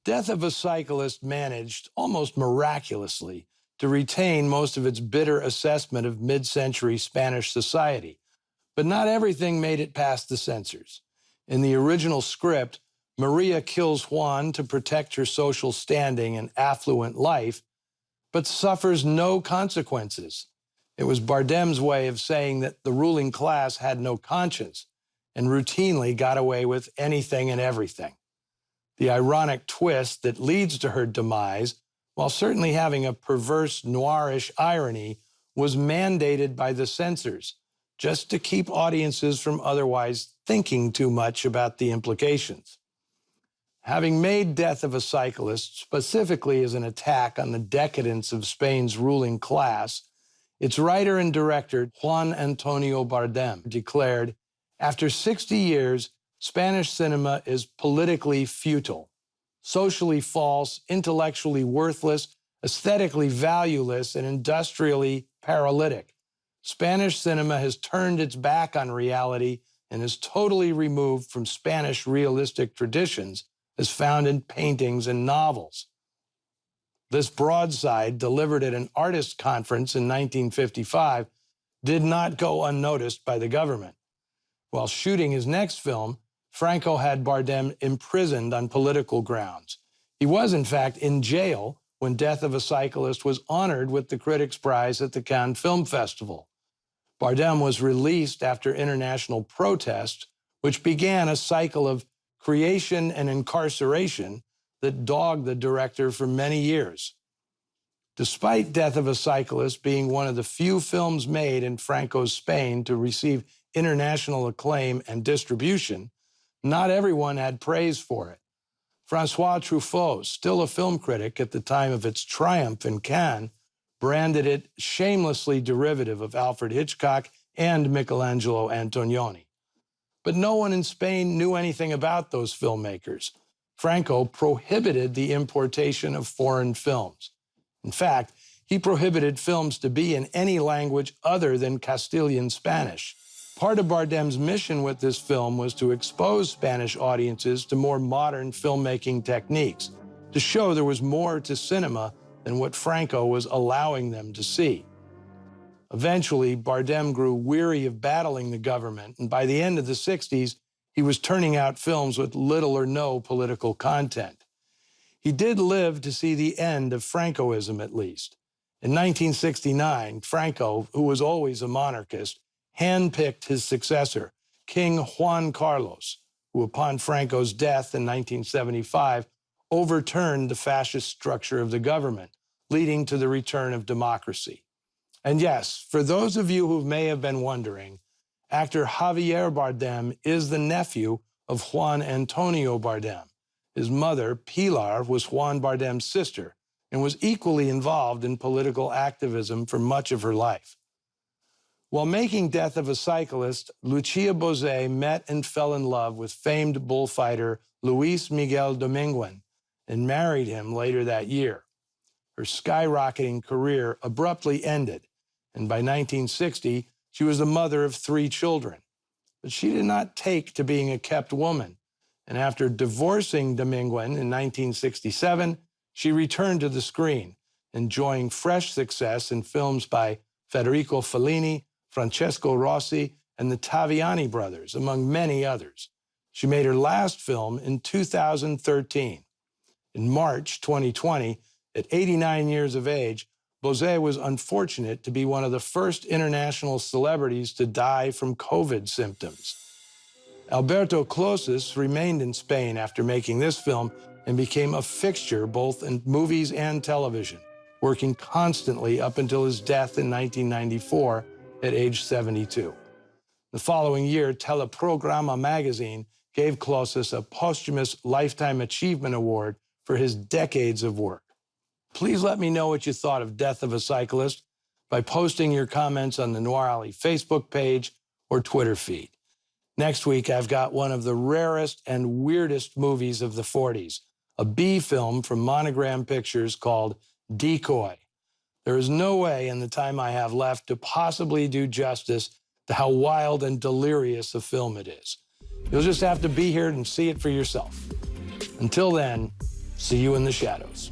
Death of a Cyclist managed, almost miraculously, to retain most of its bitter assessment of mid-century Spanish society. But not everything made it past the censors. In the original script, Maria kills Juan to protect her social standing and affluent life, but suffers no consequences. It was Bardem's way of saying that the ruling class had no conscience and routinely got away with anything and everything. The ironic twist that leads to her demise, while certainly having a perverse noirish irony, was mandated by the censors, just to keep audiences from otherwise thinking too much about the implications. Having made Death of a Cyclist specifically as an attack on the decadence of Spain's ruling class, its writer and director, Juan Antonio Bardem, declared, "After 60 years, Spanish cinema is politically futile, socially false, intellectually worthless, aesthetically valueless, and industrially paralytic. Spanish cinema has turned its back on reality and is totally removed from Spanish realistic traditions as found in paintings and novels." This broadside, delivered at an artists' conference in 1955, did not go unnoticed by the government. While shooting his next film, Franco had Bardem imprisoned on political grounds. He was, in fact, in jail when Death of a Cyclist was honored with the Critics' Prize at the Cannes Film Festival. Bardem was released after international protest, which began a cycle of creation and incarceration that dogged the director for many years. Despite Death of a Cyclist being one of the few films made in Franco's Spain to receive international acclaim and distribution, not everyone had praise for it. François Truffaut, still a film critic at the time of its triumph in Cannes, branded it shamelessly derivative of Alfred Hitchcock and Michelangelo Antonioni. But no one in Spain knew anything about those filmmakers. Franco prohibited the importation of foreign films. In fact, he prohibited films to be in any language other than Castilian Spanish. Part of Bardem's mission with this film was to expose Spanish audiences to more modern filmmaking techniques, to show there was more to cinema than what Franco was allowing them to see. Eventually, Bardem grew weary of battling the government, and by the end of the 60s, he was turning out films with little or no political content. He did live to see the end of Francoism, at least. In 1969, Franco, who was always a monarchist, handpicked his successor, King Juan Carlos, who upon Franco's death in 1975 overturned the fascist structure of the government, leading to the return of democracy. And yes, for those of you who may have been wondering, actor Javier Bardem is the nephew of Juan Antonio Bardem. His mother, Pilar, was Juan Bardem's sister and was equally involved in political activism for much of her life. While making Death of a Cyclist, Lucia Bozé met and fell in love with famed bullfighter Luis Miguel Dominguez and married him later that year. Her skyrocketing career abruptly ended, and by 1960, she was the mother of 3 children. But she did not take to being a kept woman, and after divorcing Dominguez in 1967, she returned to the screen, enjoying fresh success in films by Federico Fellini, Francesco Rossi, and the Taviani brothers, among many others. She made her last film in 2013. In March 2020, at 89 years of age, Bozé was unfortunate to be one of the first international celebrities to die from COVID symptoms. Alberto Closas remained in Spain after making this film and became a fixture both in movies and television, working constantly up until his death in 1994 at age 72. The following year, Teleprograma magazine gave Closas a posthumous Lifetime Achievement Award for his decades of work. Please let me know what you thought of Death of a Cyclist by posting your comments on the Noir Alley Facebook page or Twitter feed. Next week, I've got one of the rarest and weirdest movies of the 40s, a B film from Monogram Pictures called Decoy. There is no way in the time I have left to possibly do justice to how wild and delirious a film it is. You'll just have to be here and see it for yourself. Until then, See you in the shadows.